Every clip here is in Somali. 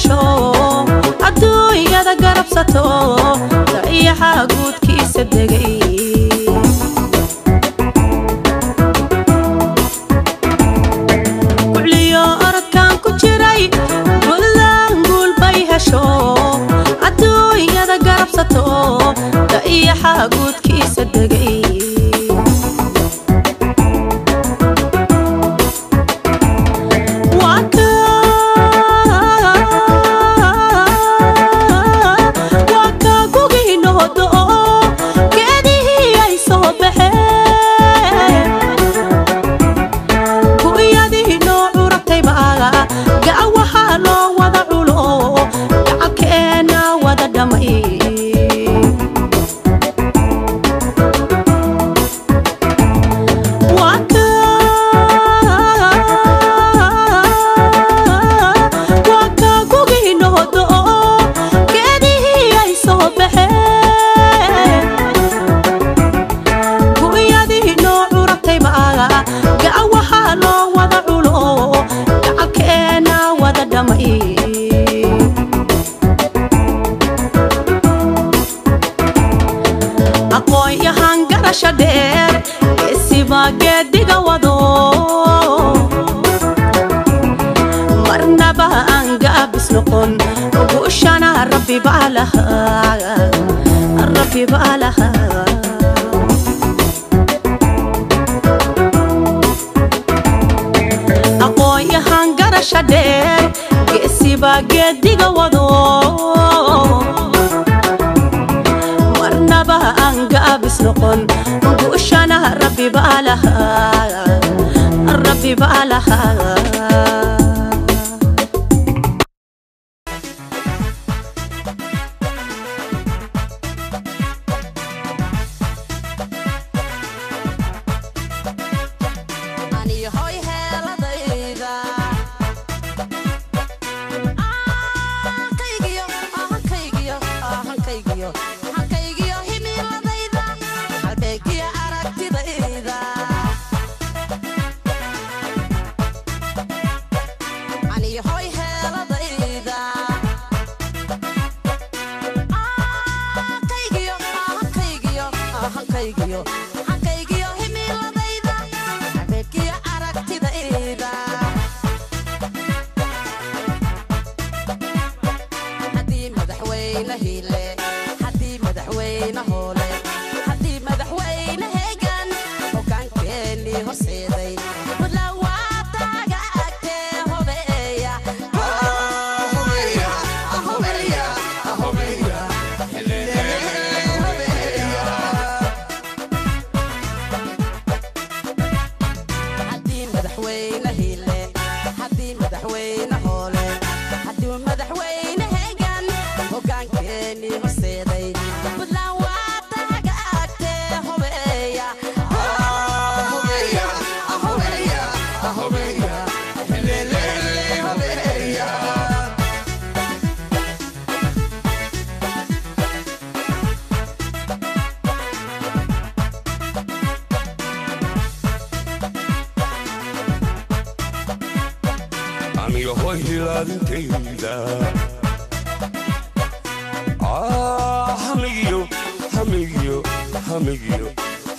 hesho adduunyada garabsato dayaxa guudkiisa degay kuliyo orodkan ku jiray bulan gul bay hesho adduunyada garabsato dayaxa guudkiisa degay geediga wado marnaba aan gaabis noqon guushana rabbi baalaha aqoonyahan garasha dheer geesiba geediga wado marnaba aan gaabis noqon guushana rabbi baalaha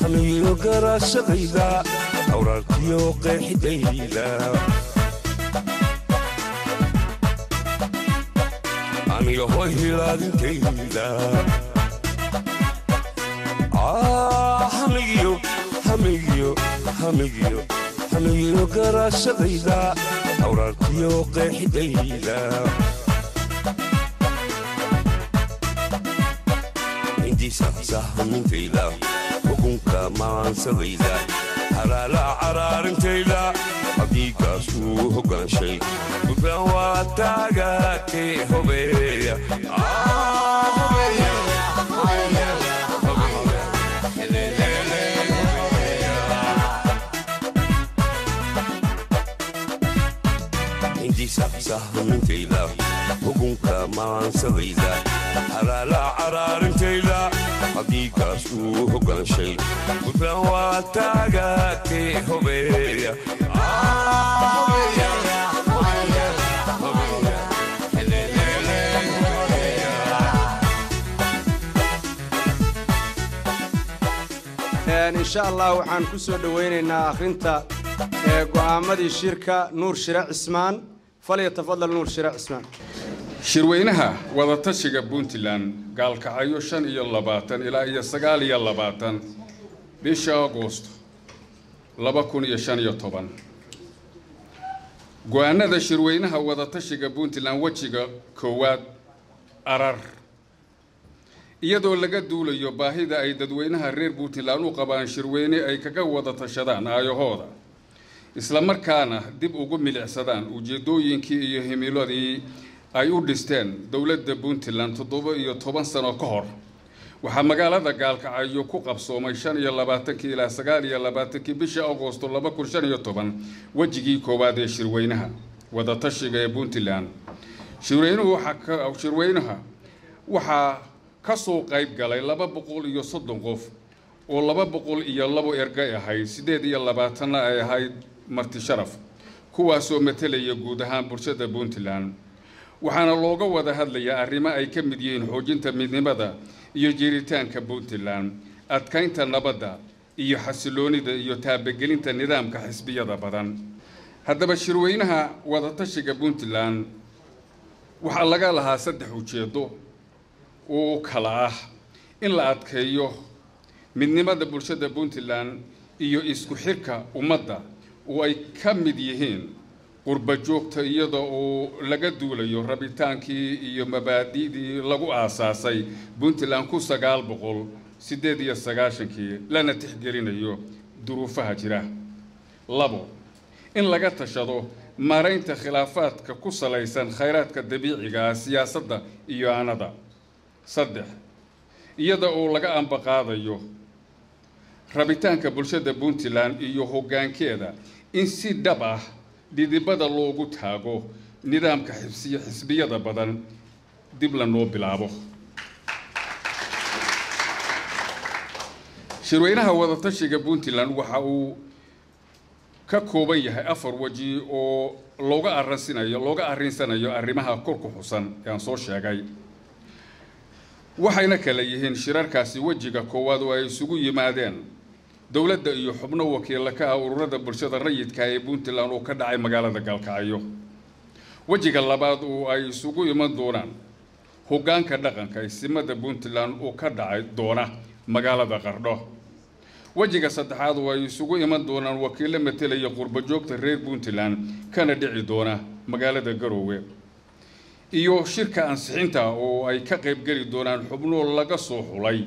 hamiyo garashadayda awraarkiyo qeexidayda aniga hoy hilaadintayda hamiyo garashadayda awraarkiyo qeexidayda sahmintayda xukunka maansadayda halaala caraarinteeda xaqiiqaasuu hogaanshay gudbaan waa taagaatee hobeeya sahmintayda xukunka maansadayda halaala caraarinteeda xaqiiqaasuu hogaanshay gudbaan waa taagaatee hobeeya إن شاء الله وحن كسر دويننا أخرنتا قوامدي الشركة نور شراء عثمان فليتفضل نور شراء عثمان شروينها وضتشق بونتلان قال كعيوشان يلباتن إلى يسقال يلباتن بيش أغسطس لبكون يشان يطبن قوانا ذا شروينها وضتشق بونتلان وجهك كواد أرر iyadoo laga duulayo baahida ay dadweynaha reer Puntland u qabaan shirweyne ay kaga wada tashadaan ayahooda isla markaana dib ugu milicsadaan ujeedooyinkii iyo himiladii ay u dhisteen dawladda Puntland 17 sano ka hor waxa magaalada Gaalkacyo ku qabsoomay 25 ilaa 29 bisha Agoosto 2015 wajigii koowaad ee shirweynaha wada tashiga ee Puntland shirweynaha waxa kasoo qayb galay 230 qof oo 202 ergay ahayd 28 ay ahayd marti sharaf kuwaasoo metelaya guud ahaan bulshada Puntland waxaana looga wada hadlayaa arrimo ay ka mid yihiin xoojinta midnimada iyo jiritaanka Puntland adkaynta nabadda iyo xasiloonida iyo taabagelinta nidaamka xisbiyada badan haddaba shirweynaha wada tashiga Puntland waxa laga lahaa 3 ujeedo oo kala ah in la adkeeyo midnimada bulshada Puntland iyo isku xirka ummadda oo ay ka mid yihiin qurba joogta iyada oo laga duulayo rabitaankii iyo mabaadi'dii lagu aasaasay Puntland ku 998 lana tixgelinayo duruufaha jira labo in laga tashado maaraynta khilaafaadka ku salaysan khayraadka dabiiciga ah siyaasadda iyo aanada saddex iyada oo laga ambaqaadayo rabitaanka bulshada Puntland iyo hoggaankeeda in si dhab ah didibada loogu taago nidaamka xisbiyada badan dib la noo bilaabo shirweynaha wada tashiga Puntland waxa uu ka kooban yahay 4 waji oo looga arinsanayo arrimaha kor ku xusan ee aan soo sheegay waxayna kala yihiin shirarkaasi wajiga koowaad oo ay isugu yimaadeen dawladda iyo xubno wakiil ka ah ururada bulshada rayidka ee Puntland oo ka dhacay magaalada Gaalkacyo wajiga labaad oo ay isugu iman doonaan hoggaanka dhaqanka ismada Puntland oo ka dhacay doona magaalada Qardho wajiga saddexaad oo ay isugu iman doonaan wakiil metelaya qurba joogta reer Puntland kana dhici doona magaalada Garowe iyo shirka ansixinta oo ay ka qayb gali doonaan xubno laga soo xulay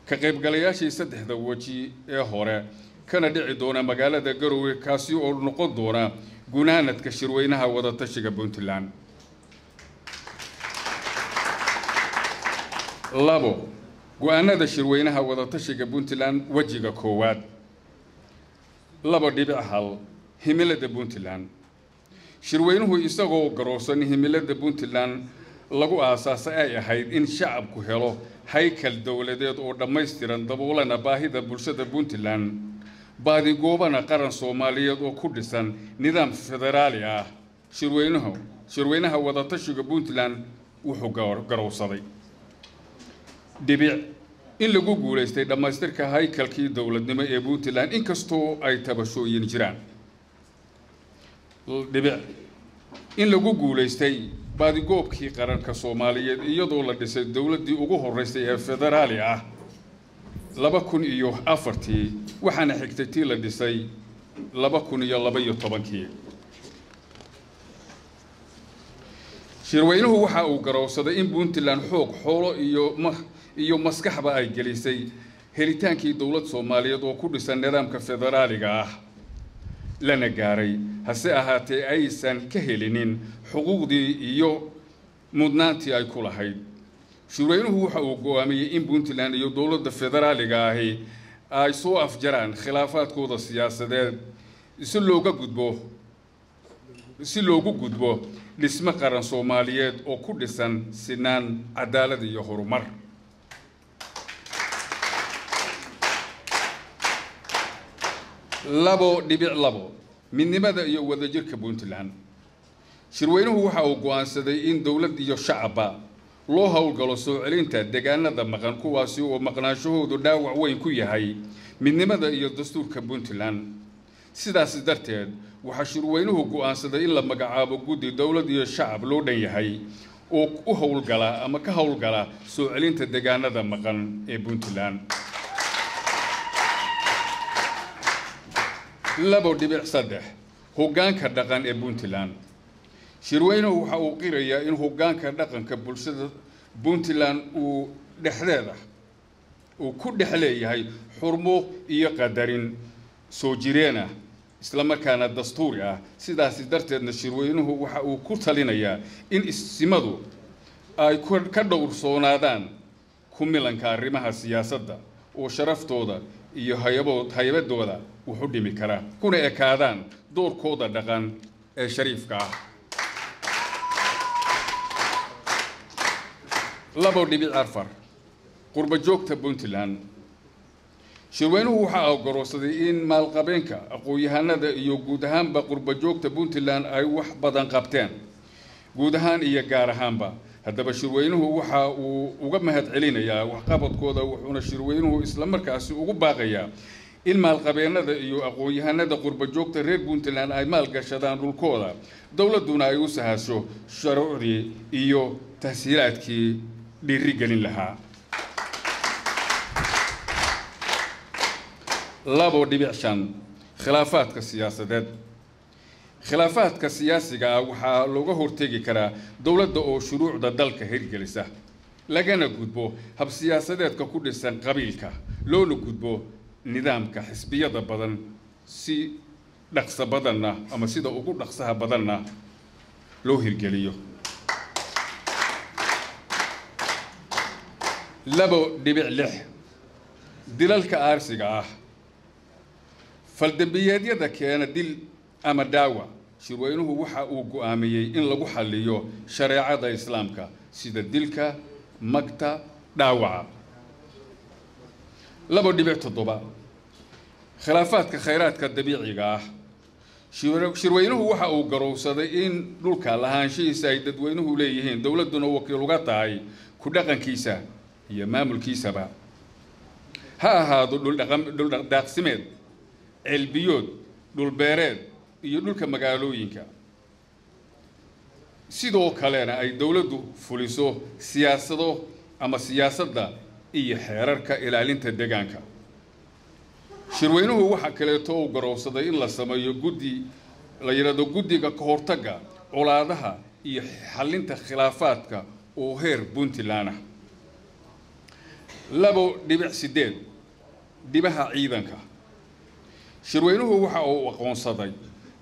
ka qaybgalayaashii 3 waji ee hore kana dhici doona magaalada Garowe kaasi oo noqon doona gunaanadka shirweynaha wada tashiga Puntland labo go'aanada shirweynaha wada tashiga Puntland wajiga koowaad 2.1 himilada Puntland shirweynuhu isagoo garoosan himilada Puntland lagu aasaasay ay ahayd in shacabku helo haykal dawladeed oo dhameystiran daboolana baahida bulshada Puntland baadi goobana qaran Soomaaliyeed oo ku dhisan nidaam federaali ah shirweynaha wada tashiga Puntland wuxuu garowsaday dhibic in lagu guuleystay dhameystirka haykalkii dawladnimo ee Puntland inkastoo ay tabashooyin jiraan dhibic in lagu guuleystay baadigoobkii qaranka Soomaaliyeed iyadoo la dhisay dawladdii ugu horeysay ee federaali ah 2004 waxaana xigtay tii la dhisay 2012 shirweynuhu waxa uu garowsaday in Puntland xoog xoolo iyo maskaxba ay gelisay helitaankii dawlad Soomaaliyeed oo ku dhisan nidaamka federaaliga ah lana gaaray hase ahaatee aysan ka helinin xuquuqdii iyo mudnaantii ay ku lahayd shirweynuhu waxa uu go'aamiyay in Puntland iyo dawladda federaaliga ahi ay soo afjaraan khilaafaadkooda siyaasadeed si loogu gudbo dhisme qaran Soomaaliyeed oo ku dhisan sinaan cadaalad iyo horumar 2.2 midnimada iyo wadajirka Puntland shirweynuhu waxa uu go'aansaday in dawlad iyo shacabba loo hawlgalo soo celinta deegaanada maqan kuwaasi oo maqnaanshahoodu dhaawac weyn ku yahay midnimada iyo dastuurka Puntland sidaas darteed waxa shirweynuhu go'aansaday in la magacaabo guddi dawlad iyo shacab loo dhan yahay oo u hawlgala ama ka hawlgala soo celinta deegaanada maqan ee Puntland 2.3 hoggaanka dhaqan ee Puntland shirweynuhu waxa uu qirayaa in hoggaanka dhaqanka bulshada Puntland uu dhexdeeda uu ku dhexleeyahay xurmo iyo qadarin soo jireena isla markaana dastuuri ah sidaas darteedna shirweynuhu waxa uu ku talinayaa in ismadu ay ka dhowrsoonaadaan ku milanka arrimaha siyaasadda oo sharaftooda iyo haybadooda wuxuu dhimi karaa kuna ekaadaan doorkooda dhaqan ee shariifka ah 2.4 qurba joogta Puntland shirweynuhu waxa uu goroosaday in maalqabeenka aqoon-yahanada iyo guud ahaanba qurba joogta Puntland ay wax badan qabteen guud ahaan iyo gaar ahaanba haddaba shirweynuhu waxa uu uga mahad celinayaa waxqabadkooda wuxuuna shirweynuhu isla markaasi ugu baaqayaa in maalqabeenada iyo aqoon-yahanada qurba joogta reer Puntland ay maalgashadaan dhulkooda dawladuna ay u sahasho sharciyadii iyo tahsiilaadkii dhiirigelin lahaa 2.5 khilaafaadka siyaasadeed khilaafaadka siyaasiga waxaa looga hortagi karaa dawladda oo shuruucda dalka hirgelisa lagana gudbo hab siyaasadeedka ku dhisan qabiilka loona gudbo nidaamka xisbiyada badan si dhaqso badanna ama sida ugu dhaqsaha badanna loo hirgeliyo 2.6 dilalka aarsiga ah faldambiyeedyada keena dil ama dhaawac shirweynuhu waxa uu go'aamiyay in lagu xalliyo shareecada islaamka sida dilka magta dhaawaca 2.7 khilaafaadka khayraadka dabiiciga ah shirweynuhu waxa uu garowsaday in dhulka lahaanshihiisa ay dadweynuhu leeyihiin dawladuna wakiil uga tahay ku dhaqankiisa iyo maamulkiisaba ha ahaado dhul daaqsimeed cilbiyood dhul beereed iyo dhulka magaalooyinka sidoo kalena ay dawladdu fuliso siyaasado ama siyaasadda iyo xeerarka ilaalinta deegaanka shirweynuhu waxa kale oo garowsaday in la sameeyo guddi la yiraahdo guddiga ka hortagga colaadaha iyo xallinta khilaafaadka oo heer Puntland ah 2.8 dibaha ciidanka shirweynuhu waxa uu aqoonsaday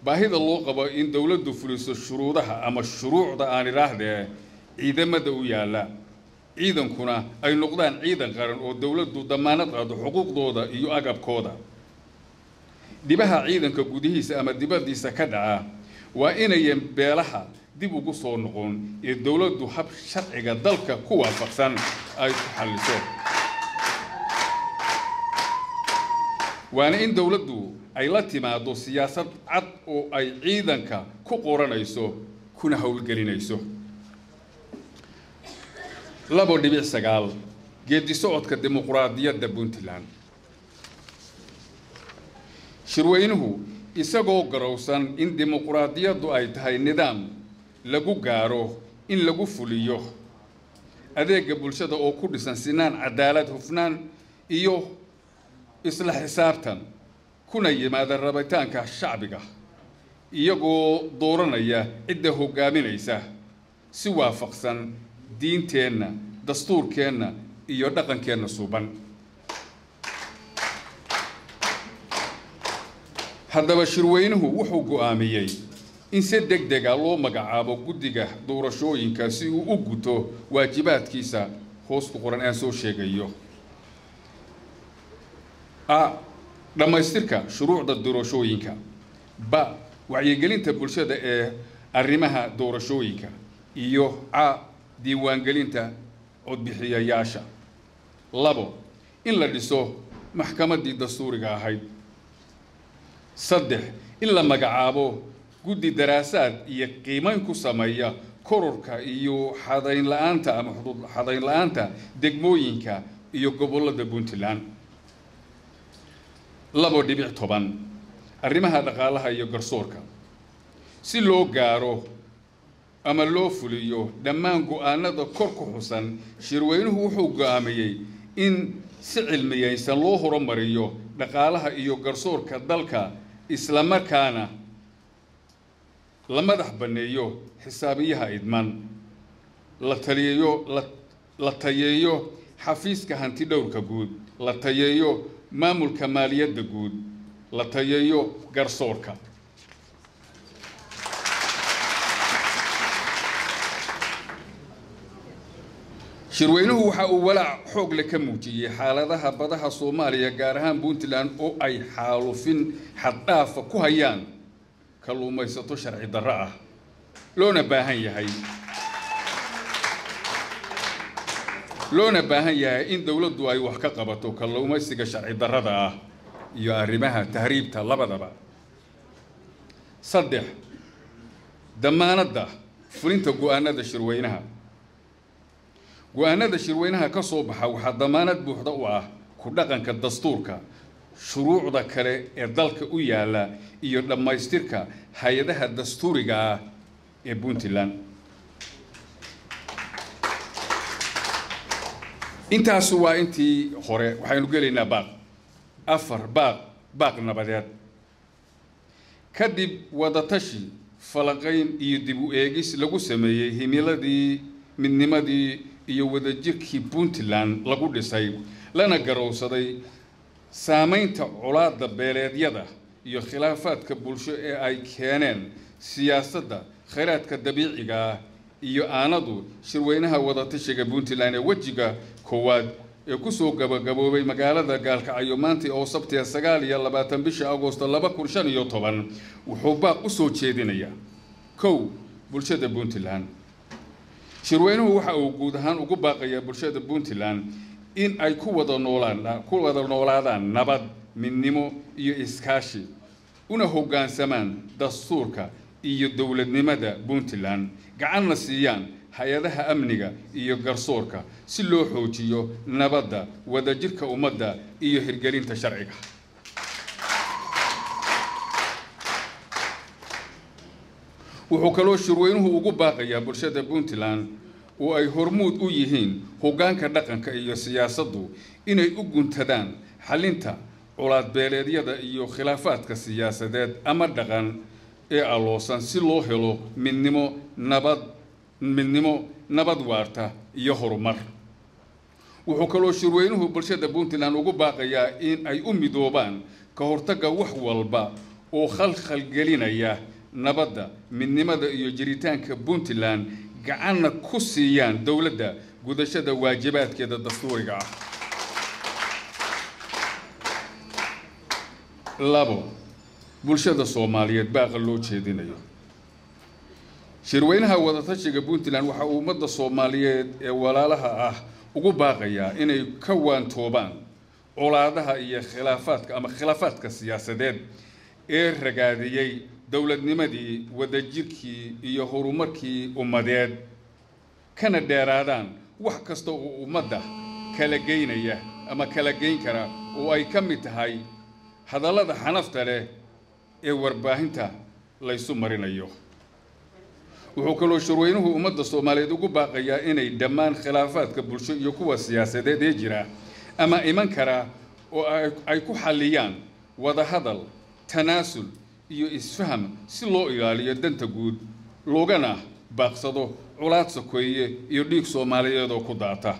baahida loo qabo in dawladdu fuliso shuruudaha ama shuruucda aan iraahdee ciidamada u yaala ciidankuna ay noqdaan ciidan qaran oo dawladdu damaanad qaado xuquuqdooda iyo agabkooda dibaha ciidanka gudihiisa ama dibadiisa ka dhaca waa inay beelaha dib ugu soo noqon ee dawladdu hab sharciga dalka ku waafaqsan ay ku xalliso waana in dawladdu ay la timaado siyaasad cad oo ay ciidanka ku qoranayso kuna hawlgelinayso 2.9 geedi socodka dimuqraadiyadda Puntland shirweynuhu isagoo garowsan in dimuqraadiyaddu ay tahay nidaam lagu gaaro in lagu fuliyo adeega bulshada oo ku dhisan sinaan cadaalad hufnaan iyo isla xisaabtan kuna yimaada rabitaanka shacbiga iyagoo dooranaya cidda hogaaminaysa si waafaqsan diinteenna dastuurkeenna iyo dhaqankeenna suuban haddaba shirweynuhu wuxuu go'aamiyay in si degdeg ah loo magacaabo guddiga doorashooyinka si uu u guto waajibaadkiisa hoos ku qoran aan soo sheegayo dhamaystirka shuruucda doorashooyinka ba wacyigelinta bulshada ee arrimaha doorashooyinka iyo diiwaangelinta codbixiyayaasha 2 in la dhiso maxkamaddii dastuuriga ahayd 3 in la magacaabo guddi daraasaad iyo qiimayn ku sameeya kororka iyo xadayn la'aanta ama xuduud xadayn la'aanta degmooyinka iyo gobollada Puntland 2.10 arrimaha dhaqaalaha iyo garsoorka si loo gaaro ama loo fuliyo dhammaan go'aanada kor ku xusan shirweynuhu wuxuu go'aamiyay in si cilmiyaysan loo horumariyo dhaqaalaha iyo garsoorka dalka isla markaana la madax baneeyo xisaabiyaha idman la tayeeyo xafiiska hanti dhowrka guud la tayeeyo maamulka maaliyadda guud la tayeeyo garsoorka shirweynuhu waxa uu walaac xoog leh ka muujiyay xaaladaha badaha Soomaaliya gaar ahaan Puntland oo ay xaalufin xad dhaaf ku hayaan kalluumaysato sharci darro ah loona baahan yahay in dawladdu ay wax ka qabato kalluumaysiga sharci darrada ah iyo arrimaha tahriibta labadaba 3 damaanadda fulinta go'aanada shirweynaha ka soo baxa waxa damaanad buuxda u ah ku dhaqanka dastuurka shuruucda kale ee dalka u yaala iyo dhamaystirka hay'adaha dastuuriga ah ee Puntland intaas waa intii hore waxaynu gelaynaa baaq nabadeed kadib wadatashi falaqayn iyo dib u eegis lagu sameeyay himiladii midnimadii iyo wadajirkii Puntland lagu dhisay lana garowsaday saamaynta colaadda beeleedyada iyo khilaafaadka bulsho ee ay keeneen siyaasadda khayraadka dabiiciga ah iyo aanadu shirweynaha wadatashiga Puntland ee wajiga koowaad ee ku soo gabagaboobay magaalada Gaalkacyo maanta oo Sabtida 29 bisha Agoosto 2015 wuxuu baaq u soo jeedinayaa bulshada Puntland shirweynuhu waxa uu guud ahaan ugu baaqayaa bulshada Puntland in ay ku wada noolaadaan nabad midnimo iyo iskaashi una hoggaansamaan dastuurka iyo dawladnimada Puntland gacanna siiyaan hay'adaha amniga iyo garsoorka si loo xoojiyo nabadda wadajirka ummadda iyo hirgelinta sharciga wuxuu kaloo shirweynuhu ugu baaqayaa bulshada Puntland oo ay hormuud u yihiin hoggaanka dhaqanka iyo siyaasaddu inay u guntadaan xalinta colaad beeleedyada iyo khilaafaadka siyaasadeed ama dhaqan ee aloosan si loo helo midnimo nabad waarta iyo horumar wuxuu kaloo shirweynuhu bulshada Puntland ugu baaqayaa in ay u midoobaan ka hortagga wax walba oo khalkhal gelinaya nabadda midnimada iyo jiritaanka Puntland gacanna ku siiyaan dawladda gudashada waajibaadkeeda dastuuriga ah 2 bulshada Soomaaliyeed baaqa loo jeedinayo shirweynaha wadatashiga Puntland waxa uu ummadda Soomaaliyeed ee walaalaha ah ugu baaqayaa inay ka waantoobaan colaadaha iyo khilaafaadka siyaasadeed ee ragaadiyay dawladnimadii wadajirkii iyo horumarkii ummadeed kana dheeraadaan wax kasta oo ummadda kala geynaya ama kala geyn kara oo ay ka mid tahay hadallada xanafta leh ee warbaahinta la isu marinayo wuxuu kaloo shirweynuhu ummadda Soomaaliyeed ugu baaqayaa inay dhammaan khilaafaadka bulsho iyo kuwa siyaasadeed ee jira ama iman kara oo ay ku xalliyaan wada hadal tanaasul iyo isfaham si loo ilaaliyo danta guud loogana baaqsado colaad sokeeye iyo dhiig Soomaaliyeed oo ku daata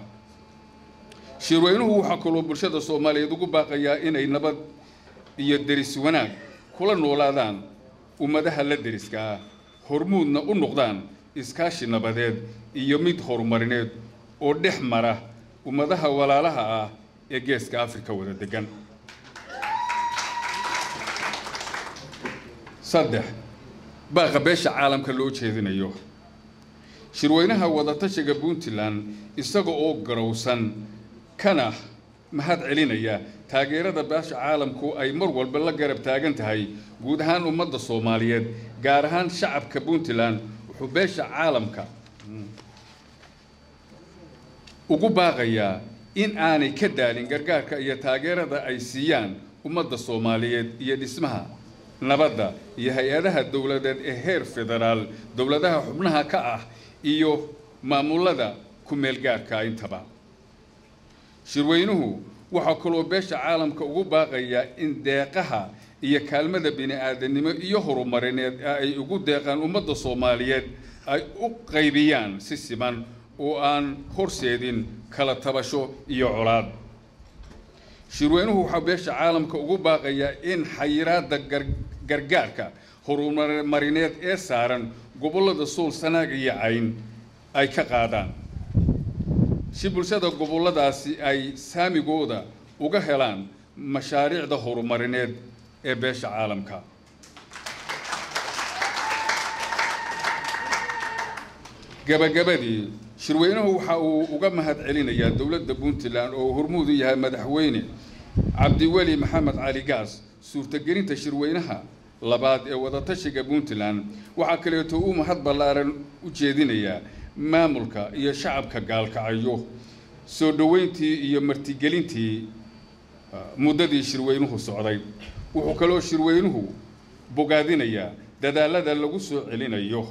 shirweynuhu waxa kaloo bulshada Soomaaliyeed ugu baaqayaa inay nabad iyo deris wanaag kula noolaadaan ummadaha la deriska hormuudna u noqdaan iskaashi nabadeed iyo mid horumarineed oo dhex mara ummadaha walaalaha ah ee geeska Afrika wada degan 3 baaqa beesha caalamka loo jeedinayo shirweynaha wadatashiga Puntland isaga oo garowsan kana mahad celinaya taageerada beesha caalamku ay mar walba la garab taagan tahay guud ahaan ummadda Soomaaliyeed gaar ahaan shacabka Puntland حبيش عالمك ugu baaqayaa in aanay ka daalin gargaarka iyo taageerada ay siiyaan ummadda Soomaaliyeed iyo dhismaha nabadda iyo hay'adaha dawladeed ee heer federaal dawladaha xubnaha ka ah iyo maamulada ku meel gaarka intaba shirweynuhu waxa kaloo beesha caalamka ugu baaqayaa in deeqaha iyo kaalmada bini'aadanimo iyo horumarineed ay ugu deeqaan ummadda Soomaaliyeed ay u qaybiyaan si siman oo aan horseedin kala tabasho iyo colaad shirweynuhu waxa beesha caalamka ugu baaqayaa in xayiraadda gargaarka horumarineed ee saaran gobollada Sool Sanaag iyo Cayn ay ka qaadaan si bulshada gobolladaasi ay saamigooda uga helaan mashaariicda horumarineed ee beesha caalamka gabagabadii shirweynuhu waxa uu uga mahad celinayaa dawladda Puntland oo hormuud u yahay madaxweyne Cabdiweli Maxamed Cali Gaas suurtagelinta shirweynaha labaad ee wadatashiga Puntland waxa kale oo uu mahad ballaaran u jeedinayaa maamulka iyo shacabka gaalkacyo soo dhaweyntii iyo martigelintii muddadii shirweynuhu socday wuxuu kaloo shirweynuhu bogaadinayaa dadaalada lagu soo celinayo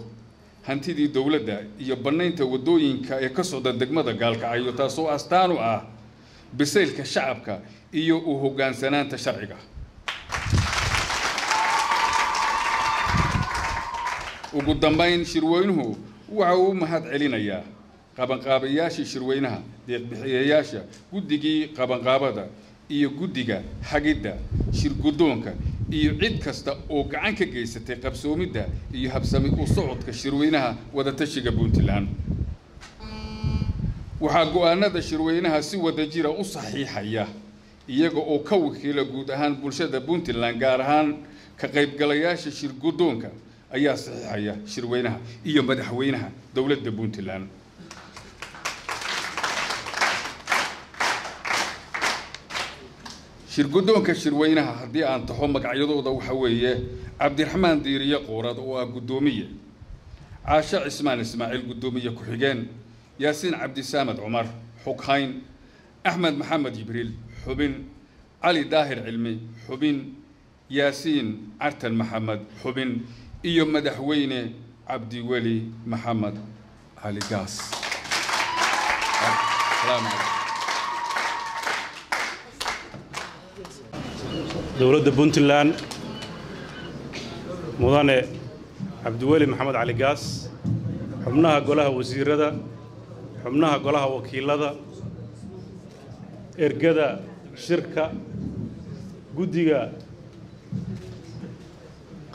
hantidii dawladda iyo banaynta wadooyinka ee ka socda degmada gaalkacyo taasoo astaan u ah biseylka shacabka iyo u hoggaansanaanta sharciga ugu dambayn shirweynuhu waxa uu mahad celinayaa qabanqaabayaashii shirweynaha deeq-bixiyeyaasha guddigii qabanqaabada iyo guddiga hagidda shirgudoonka iyo cid kasta oo gacan ka geysatay qabsoomidda iyo habsami u socodka shirweynaha wadatashiga Puntland waxa go'aanada shirweynaha si wadajira u saxiixaya iyaga oo ka wakiila guud ahaan bulshada Puntland gaar ahaan ka qaybgalayaasha shirgudoonka ayaa saxiixaya shirweynaha iyo madaxweynaha dawladda Puntland shirgudoonka shirweynaha haddii aan taxo magacyadooda waxa weeye Cabdiraxmaan Diiriye Qoorad oo ah gudoomiye Caasha Cismaan Ismaaciil gudoomiye ku xigeen Yaasiin Cabdi Saamad Cumar xoghayn Axmed Maxamed Jibriil xubin Cali Daahir Cilmi xubin Yaasiin Artan Maxamed xubin iyo madaxweyne Cabdiweli Maxamed Cali Gaas dawladda Puntland mudane Cabdiweli Maxamed Cali Gaas xubnaha golaha wasiirada xubnaha golaha wakiilada ergada shirka guddiga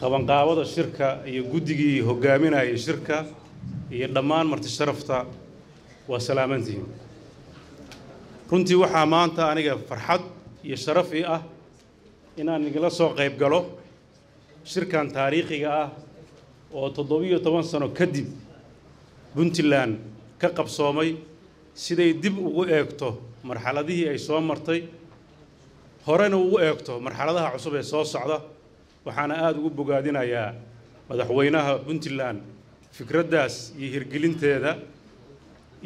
qabanqaabada shirka iyo guddigii hogaaminayay shirka iyo dhammaan marti sharafta waa salaamantiin runtii waxaa maanta aniga farxad iyo sharaf ii ah inaan igala soo qayb galo shirkan taariikhiga ah oo 17 sano kadib Puntland ka qabsoomay siday dib ugu eegto marxaladihii ay soo martay horena ugu eegto marxaladaha cusub ee soo socda waxaana aad ugu bogaadinayaa madaxweynaha Puntland fikraddaas iyo hirgelinteeda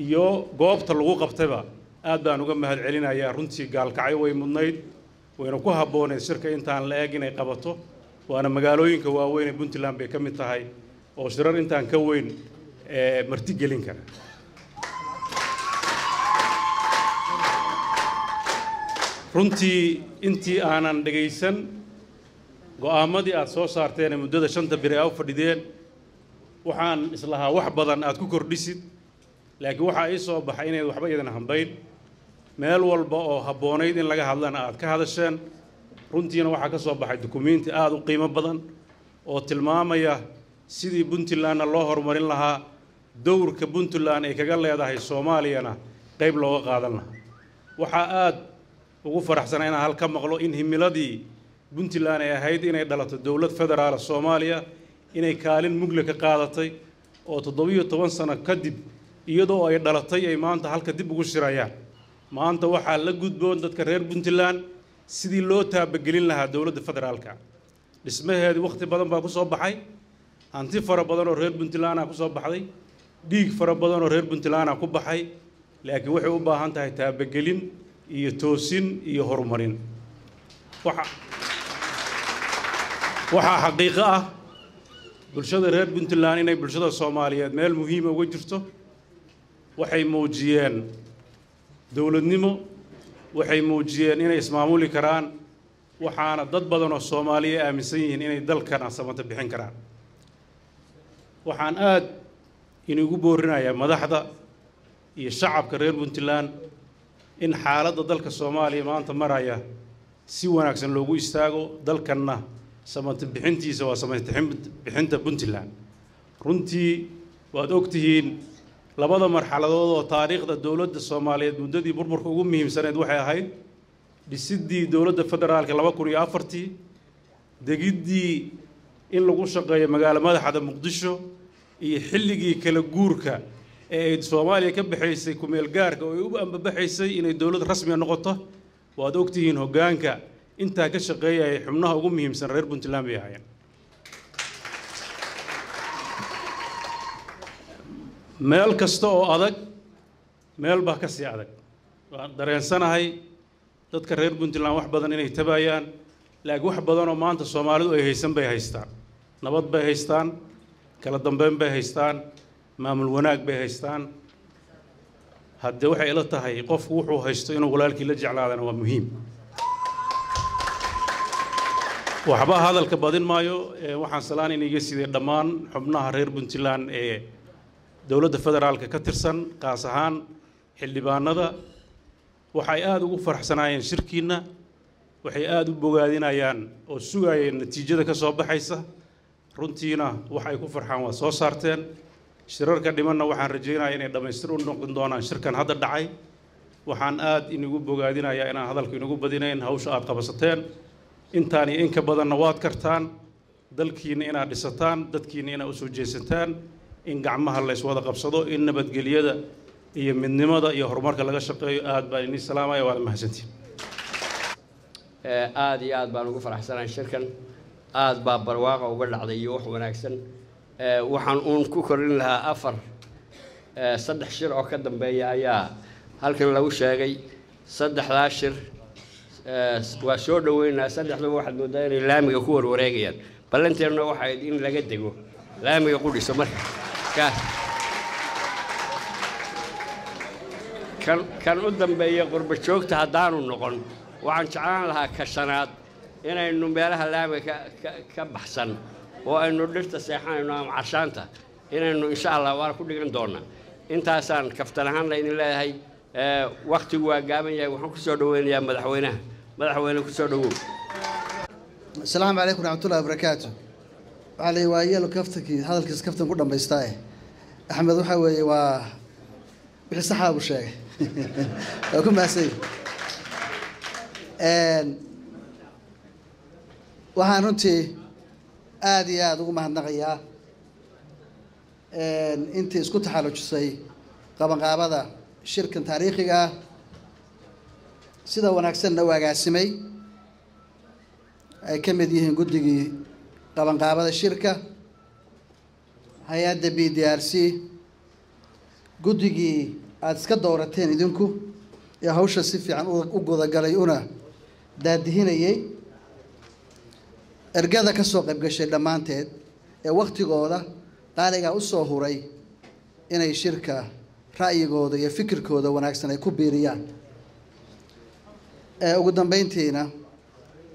iyo goobta lagu qabtayba aad baan uga mahad celinayaa runtii gaalkacyo way mudnayd wayna ku habbooneed shirka intaan la eeg inay qabato waana magaalooyinka waaweyn ee Puntland bay ka mid tahay oo shirar intaan ka weyn martigelin kara runtii intii aanan dhageysan go'aamadii aad soo saarteen muddada 5 bir ay u fadhideen waxaan islahaa wax badan aad ku kordhisid laakiin waxa ay soo baxay inay waxba idan hambayn meel walba oo habboonayd in laga hadlana aad ka hadasheen runtiina waxa ka soo baxay dukumeenti aad u qiimo badan oo tilmaamaya sidii Puntland loo horumarin lahaa dowrka Puntland ay kaga leedahay Soomaaliyana qayb looga qaadan lahaa waxa aad ugu faraxsanayn inaan halka maqlo in himiladii Puntland ay ahayd inay dhalato dawlad federaal Soomaaliya inay kaalin mugle ka qaadatay oo 17 sano kadib iyadoo ay dhalatay ay maanta halka dib ugu shirayaan maanta waxa la gudboon dadka reer Puntland sidii loo taabagelin lahaa dawladda federaalka dhismaheedii waqti badan baa ku soo baxay hanti fara badan oo reer Puntland ku soo baxday dhiig fara badan oo reer Puntland ku baxay laakiin waxay u baahan tahay taabagelin iyo toosin iyo horumarin waxa xaqiiqo ah bulshada reer Puntland inay bulshada Soomaaliyeed meel muhiim ah uga jirto waxay muujiyeen dawladnimo waxay muujiyeen inay ismaamuli karaan waxaana dad badan oo Soomaaliyeed aaminsan yihiin inay dalkan samata bixin karaan waxaan aad inugu boorinayaa madaxda iyo shacabka reer Puntland in xaaladda dalka Soomaaliya maanta maraya si wanaagsan loogu istaago dalkanna samata bixintiisa waa samata bixinta Puntland runtii waad ogtihiin labada marxaladood oo taariikhda dawladda Soomaaliyeed muddadii burburka ugu muhiimsaneed waxay ahayd dhisidii dawladda federaalka 2004 degidii in lagu shaqeeyo magaalo madaxda Muqdisho iyo xilligii kala guurka ee Soomaaliya ka baxaysay ku meel gaarka oo ay u ambabaxaysay inay dawlad rasmi noqoto waad ogtihiin hoggaanka inta ka shaqeeyay xubnaha ugu muhiimsan reer Puntland bay ahaayeen meel kasta oo adag meel baa ka sii adag waan dareensanahay dadka reer Puntland wax badan inay tabayaan laakiin wax badan oo maanta Soomaalidu ay haysan bay haystaan nabad bay haystaan kala dambeyn bay haystaan maamul wanaag bay haystaan haddii waxay ila tahay qofku wuxuu haysto inuu walaalkii la jeclaadana waa muhiim waxba hadalka badin maayo waxaan salaan inaga sidee dhammaan xubnaha reer Puntland ee dawladda federaalka ka tirsan qaas ahaan xildhibaanada waxay aad ugu faraxsanaayeen shirkiina waxay aad u bogaadinayaan oo sugayeen natiijada ka soo baxaysa runtiina waxay ku farxaan waa soo saarteen shirarka dhimanna waxaan rajaynayaa inay dhamaystir u noqon doonaan shirkan hadda dhacay waxaan aad inagu bogaadinayaa inaan hadalka inagu badinayn hawsha aad qabasateen intaan iyo in ka badanna waad kartaan dalkiina inaad dhisataan dadkiina inaad u soo jeesataan in gacmaha la iswada qabsado in nabadgelyada iyo midnimada iyo horumarka laga shaqeeyo aad baan idin salaamaya waa mahadsantiin aad iyo aad baan ugu faraxsanahay shirkan aad baa barwaaqa uga dhacday iyo wax wanaagsan waxaan uun ku korin lahaa saddex shir oo ka dambeeya ayaa halkan lagu sheegay saddexdaa shir waa soo dhaweynaa saddexduba waxaad moodaa inay laamiga ku warwareegayaan ballanteeduna waxay in laga dego laamiga qudhiso marka kan u dambeeya qurba joogta haddaanu noqon waxaan jeclaan lahaa ka shanaad inaynu meelaha laamiga ka baxsan oo aynu dhirta seexanayno ama carshaanta inaynu insha Allah waa ku dhigan doonaa intaasaan kaftan ahaan la idin leeyahay waqtigu waa gaaban yahay waxaan ku soo dhaweynayaa madaxweyne ku soo dhawow السلام عليكم ورحمة الله وبركاته علي ويلو كفتك هذا الكيس كفتن كله بيستاهل أحمد وحوي بحسحاب وشيء أكون ماسي وهانتي آدي وما هنغيا أنت اسكت حالك شيء قبل قابضة شركة تاريخية سيدا ونكسر نواجع سمي ay ka mid yihiin guddigii qabanqaabada shirka hay'adda BDRC guddigii aad iska doorateen idinku ee hawsha si fiican u gudagalay una daadihinayay ergada ka soo qayb gashay dhammaanteed ee waqtigooda qaaliga u soo huray inay shirka ra'yigooda iyo fikirkooda wanaagsan ay ku biiriyaan ugu dambeyntiina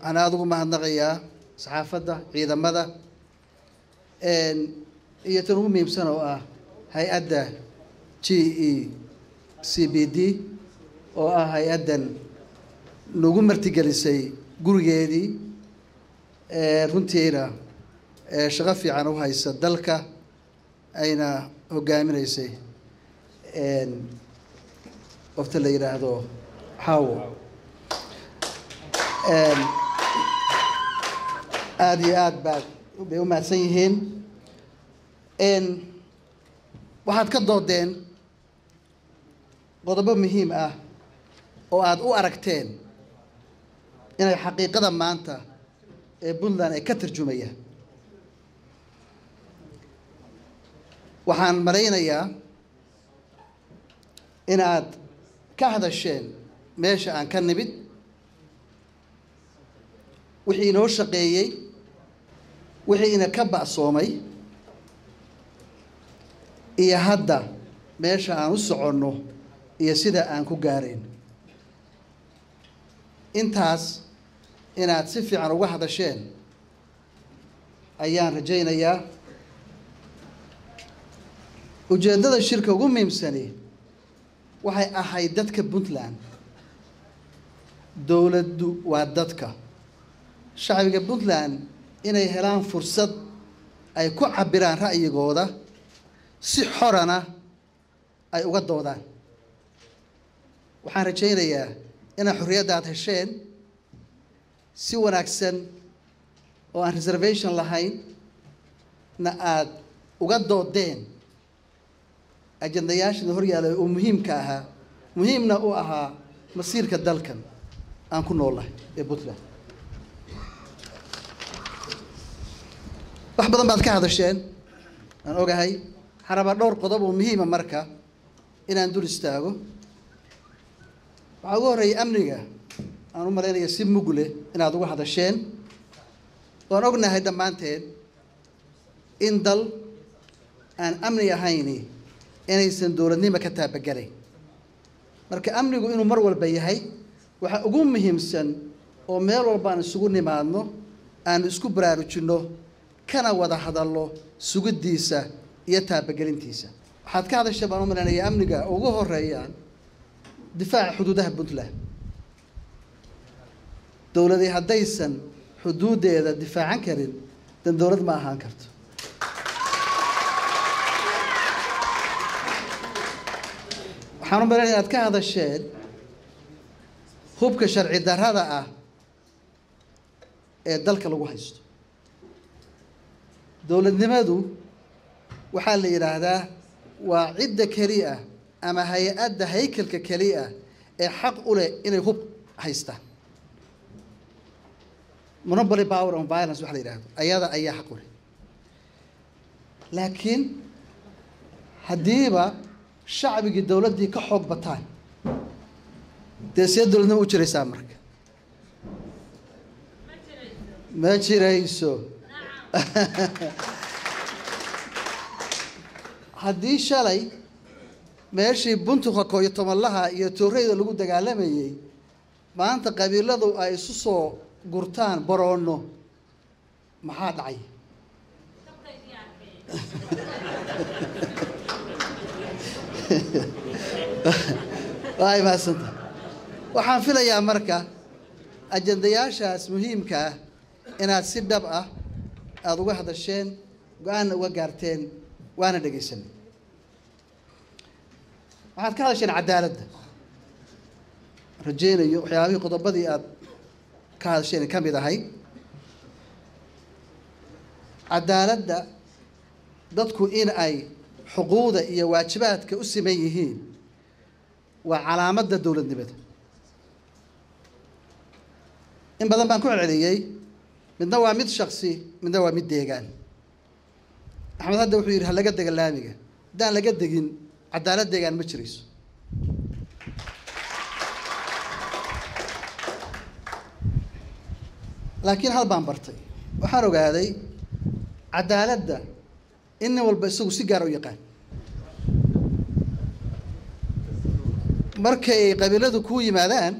أنا أذكر ما هنغيا صحافة عيدا ماذا يتنومي بسنة هاي أدى GECBD أو هاي أدى نقوم مرتجلسي جورجيدي رنتينا شغفي عنه هاي السدلك أين هو جامع يسي أفتلي هذا حاو آدي آد بعد بيوم سيهين waxaad ka doodeen qodobo muhiim ah oo aad u aragteen inay xaqiiqada maanta ee Puntland ay ka tarjumayaan waxaan malaynayaa inaad ka hadasheen meesha aan ka nimid wixii inoo shaqeeyey wixii ina ka ba'soomay iyo hadda meesha aan u soconno iyo sida aan ku gaarayn intaas inaad si fiican uga hadasheen ayaan rajaynayaa ujeeddada shirka ugu muhiimsani waxay ahayd dadka Puntland dowladdu waa dadka shacbiga Puntland inay helaan fursad ay ku cabiraan ra'yigooda si xorana ay uga doodaan waxaan rajaynayaa inaad xorriyaddaad hesheen si wanaagsan oo aan reservation lahayn na aad uga doodeen ajandayaashana hor yaallay oo muhiimka ahaa muhiimna u ahaa masiirka dalkan aan ku noolahay ee Puntland wax badan baad ka hadasheen aan ogahay waxaan rabaa dhowr qodob oo muhiima marka inaan dul istaago waxaa ugu horreeyay amniga aan u malaynaya si mug leh inaad uga hadasheen waan ognahay dhammaanteed in dal aan amni ahayni inaysan dowladnimo ka taabagalayn marka amnigu inuu mar walba yahay waxa ugu muhiimsan oo meel walba aan isugu nimaadno aan isku baraarujinno kana wada hadallo sugiddiisa iyo taabagelintiisa waxaad ka hadashay baan u malaynayaa amniga ugu horreeyaan difaaca xuduudaha Puntland dowladii haddaysan xuduudeeda difaacan karin dan dowlad ma ahaan karto waxaan u malaynayaa inaad ka hadasheen hubka sharci darrada ah ee dalka lagu haysto dowladnimadu waxaa la yidhaahdaa waa cidda keliya ama hay-adda haykalka keliya ee xaq u leh inay hub haystaan monopoly power on violence waxa la yidhaahdo ayada ayaa xaq u leh laakiin haddiiba shacbigii dowladdii ka xoog bataan dee see dowladnimo u jiraysaa marka ma jirayso haddii shalay meeshii buntuka kooyo tobanlaha iyo tooreyda lagu dagaalamayey maanta qabiiladu ay isu soo gurtaan baroonno maxaa dhacay waay maasanta waxaan filayaa marka ajandayaashaas muhiimka ah inaad si dhab ah aada uga hadasheen go-aanna uga gaarteen waana dhegaysanay waxaad ka hadasheen cadaaladda rajaynayo waxyaabihii qodobadii aad ka hadasheen ka mid ahay cadaaladda dadku in ay xuquuqda iyo waajibaadka u siman yihiin waa calaamadda dowladnimada in badan baan ku celceliyey midna waa mid shaksi midna waa mid deegaan axmed hadda wuxuu yidhi ha laga dega laamiga haddaan laga degin cadaalad deegaan ma jirayso laakiin hal baan bartay waxaan ogaaday cadaaladda in nin walba isagu si gaar u yaqaan markay qabiiladu kuu yimaadaan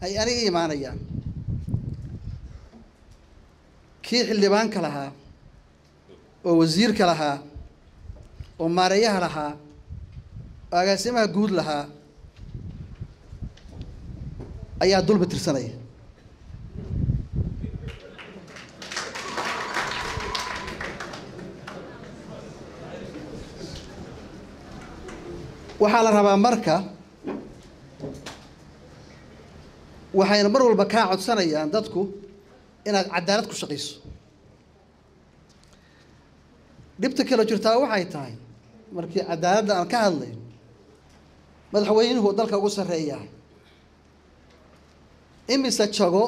ay aniga imaanayaan kii xildhibaanka lahaa oo wasiirka lahaa oo maareeyaha lahaa oo agaasimaha guud lahaa ayaa dulba tirsanaya waxaa la rabaa marka waxayna mar walba kaa codsanayaan dadku inaad cadaalad ku shaqayso dhibta kale jirtaa waxay tahay markii cadaaladda aan ka hadlayno madaxweynuhu dalka ugu sarreeyaa imise jago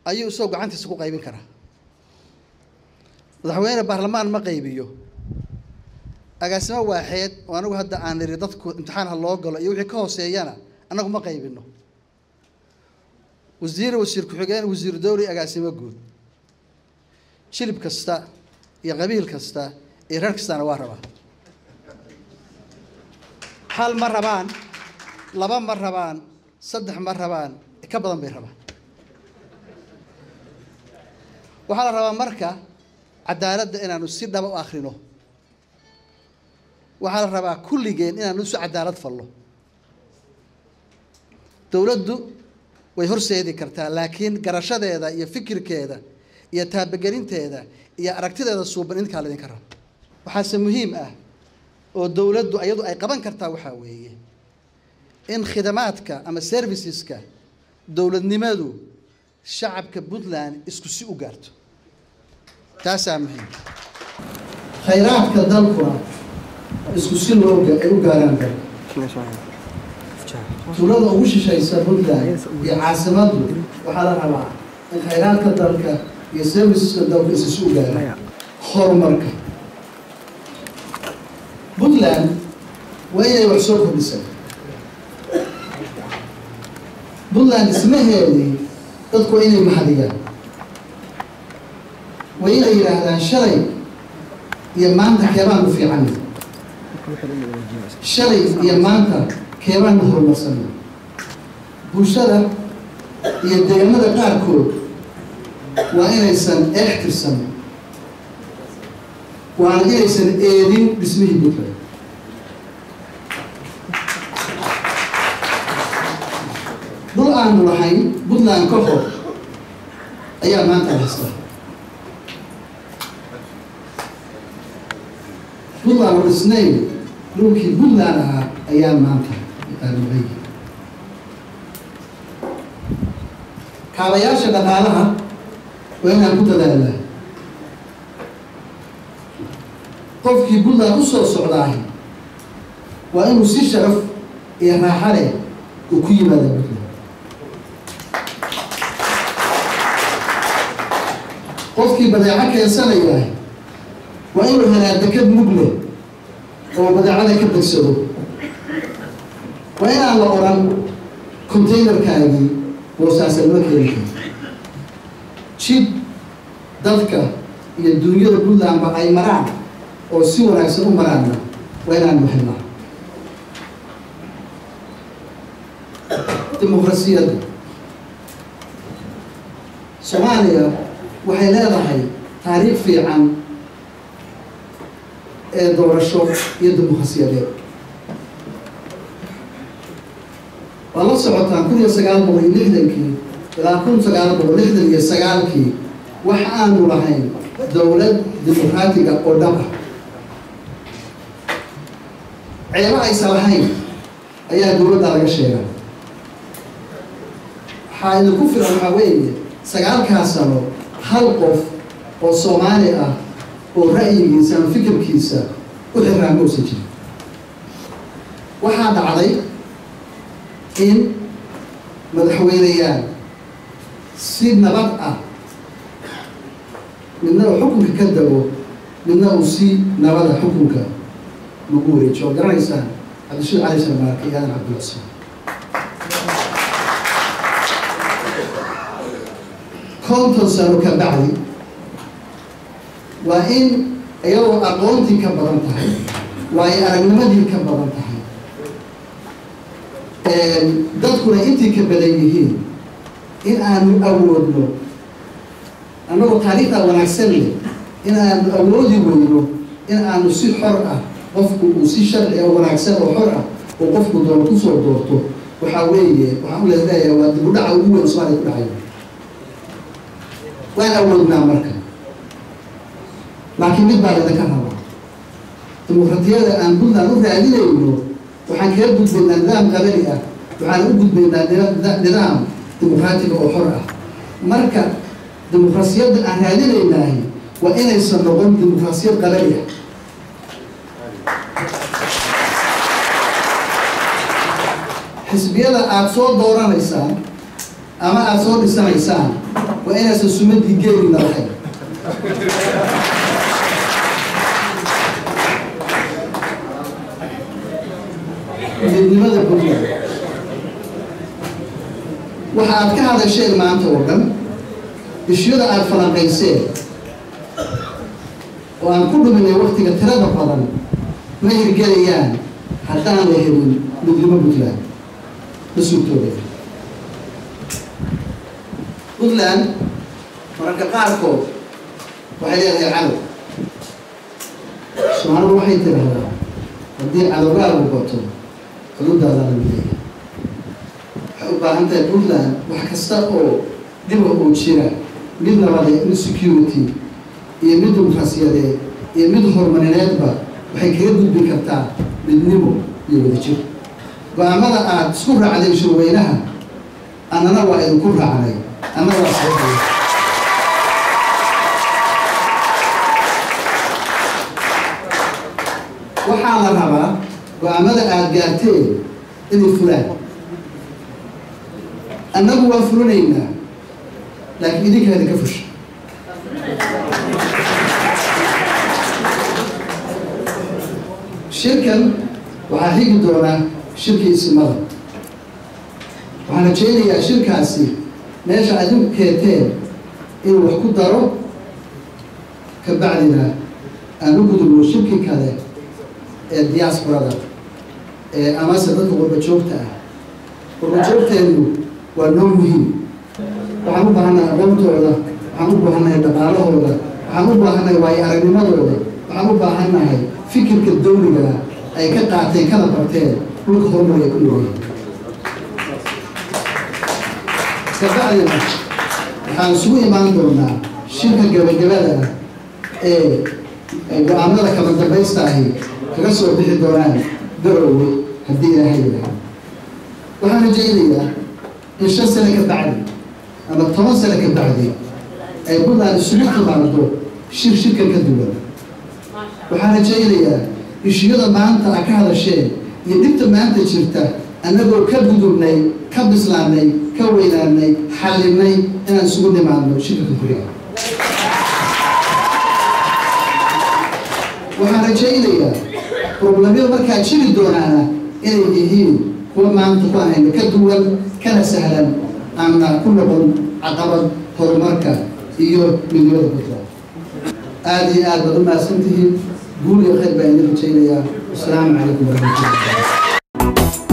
ayuu isagoo gacantiisa ku qaybin karaa madaxweyne baarlamaan ma qaybiyo agaasimo waaxeed oo anagu hadda aan niri dadku imtixaan ha loo galo iyo wixii ka hooseeyana anagu ma qaybino wasiir ku-xigeen wasiir dowli agaasimo guud shilib kasta iyo qabiil kasta iyo reer kastana waa rabaa hal ma rabaan laba ma rabaan saddex ma rabaan ka badan bay rabaan waxaa la rabaa marka cadaaladda inaanu si dhaba u akhrino waxaa la rabaa kulligeen inaanu isu cadaalad fallo dowladdu way horseedi kartaa laakiin garashadeeda iyo fikirkeeda iyo taabagelinteeda iyo aragtideeda suuban idinkaa laydinka rabo waxaase muhiim ah oo dowladdu iyadu ay qaban kartaa waxaa weeye in khidamaadka ama serviceska dowladnimadu shacabka Puntland isku si u gaarto taasaa muhiim khayraadka dalkuna isku si looga ay u gaaraan tuulada ugu shishaysa Puntland iyo caasimadu waxaa la rabaa in khayraadka dalka iyo serviceska dalka isku si u gaaraan horumarka Puntland waa inay wax soo kordhisaa Puntland ismaheedii dadku inay mahadiyaan waa inay yidhaahdaan shalay iyo maanta keebaan u fiican shalay iyo maanta keebaan u horumarsan bulshada iyo deegaanada qaarkood waa inaysan eextirsan waana inaysan eedin dhismihii Puntland dhul aanu lahayn Puntland ka hor ayaa maanta haysta Puntland oo dhisnay dhulkii Puntland ahaa ayaa maanta aaminay kaabayaasha dhaqaalaha waa inaan ku dadaalnaa qofkii Puntland u soo socdaahay waa inuu si sharaf iyo raaxo leh uu ku yimaado Puntland qofkii badeeco keensanaya waa inuu helaa dekad mug leh oo badeecada ka degsado waa inaan la oran containerkaagii boosaasalma keeni jid dadka iyo dunyada Puntlandba ay maraan oo si wanaagsan u maraanna waa inaanu helnaa dimuqraasiyadda Soomaaliya waxay leedahay taariikh fiican ee doorasho iyo dimuqraasiyadeed waa la socotaan 1960kii ilaa 1969kii wax aanu lahayn dowlad dimuqraatiga oo dhab ah ceebo aysan lahayn ayaa dowladda laga sheegaa waxaa idinku filan waxaa weeye 9 sano hal qof oo Soomaali ah oo ra'yigiisa ama fikirkiisa u xiraan oo soo jiray waxaa dhacday in madaxweynayaal si nabad ah midna xukunka ka dago midna uu si nabada xukunka lagu wareejiyo garanaysaan Cabdishiid Cali Sharmaarke iyo Aadan Cabdulcasiis konton sano ka bacdi waa in iyadoo aqoontii ka badan tahay waa ay aragnimadii ka badan tahay dadkuna intii ka badan yihiin in aanu awoodno annagoo taariikhda wanaagsan leh in aanu awoodi weyno in aanu si xor ah qofku uu si sharci oo wanaagsan oo xor ah oo qofku doono ku soo doorto waxaa weeye waxaan u leeyahay waa dib u dhaca ugu weyn Soomaaliya ku dhacay waan awoodnaa marka laakiin mid baa idinka rabaa dimuqraadiyadda aan Puntland u raadinayno waxaan kaga gudbaynaa nidaam qabali ah waxaan u gudbaynaa nidaam dimuqraatiga oo xor ah marka dimuqraasiyadda aan raadinaynahay waa inaysan noqon dimuqraasiyad qabali ah xisbiyada aad soo dooranaysaan ama aad soo dhisanaysaan waa inaysan sumadii geelina lahayn midnimada puntland waxa aad ka hadasheen maanta oo dhan ishiyada aad falanqayseen oo aan ku dhuminay waqtiga tirada badan ma hirgelayaan haddaan la helin midnimo puntland ma suurtoobaya puntland mararka qaarkood waxay leedahay cadow soomaalidu waxay tiraahdaa haddii cadowgaagu bato xuduudaada la mideeya waxay u baahan tahay puntland wax kasta oo dhiba oo jira mid nabade mid security iyo mid dimuqraasiyadeed iyo mid horumarineedba waxay kaga gudbi kartaa midnimo iyo wadajir go-aamada aad isku raacday shirweynaha annana waa idinku raacnay annagaa saxiixay waxaa la rabaa go-aamada aad gaarteen inay fulaan annagu waa fulinaynaa laakiin idinkaada ka fusha shirkan waxaa xigi doonaa shirkii isimada waxaan rajaynayaa shirkaasi meesha adinku keenteen inuu wax ku daro ka bacdina aan u gudubno shirki kale ee diasporada amase dadka qurba joogta ah qurba joogteennu waa noo muhiim waxaan u baahannahay aqoontooda waxaan u baahannahay dhaqaalahooda waxaan u baahannahay waayo aragnimadooda waxaan u baahannahay fikirka dawliga ay ka qaateen kana barteen dhulka horumar ay ku noolyihiin kabacdina waxaan isugu imaan doonaa shirka gabagabada ah ee go-aamada kala dambaysta ahi kaga soo bixi doonaan garowe haddii ilaahay yidhaahdo waxaan rajaynayaa in 5 sano ka bacdi ama 10 sano ka bacdi ay puntland isugu timaado shirkan ka duwan waxaan rajaynayaa ishiyada maanta a ka hadasheen iyo dhibta maanta jirta annagoo ka gudubnay ka bislaanay ka weynaanay xallinay inaan isugu nimaadno shirka guriga waxaan rajaynayaa problemyada markaa jiri doonaana inay yihiin kuwa maanta ku ahayna ka duwan kana sahlan aanna ku noqon caqabad horumarka iyo midnimada puntland aada iyo aad baad u mahadsantihiin guul iyo khayr baan idin rajaynayaa asalaamu calaykum waraxmatullahi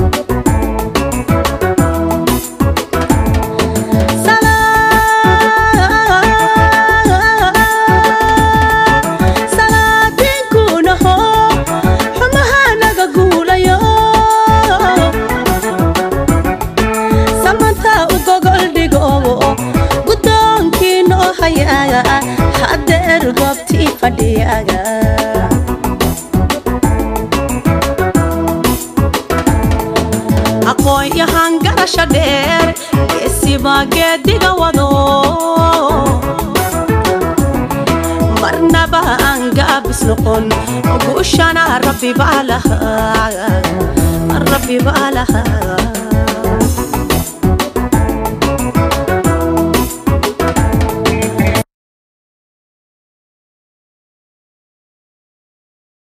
aqoon yahan garasho dheer geesiba geediga wado marnaba aan gaabis noqon guushana rabbi baa lahaa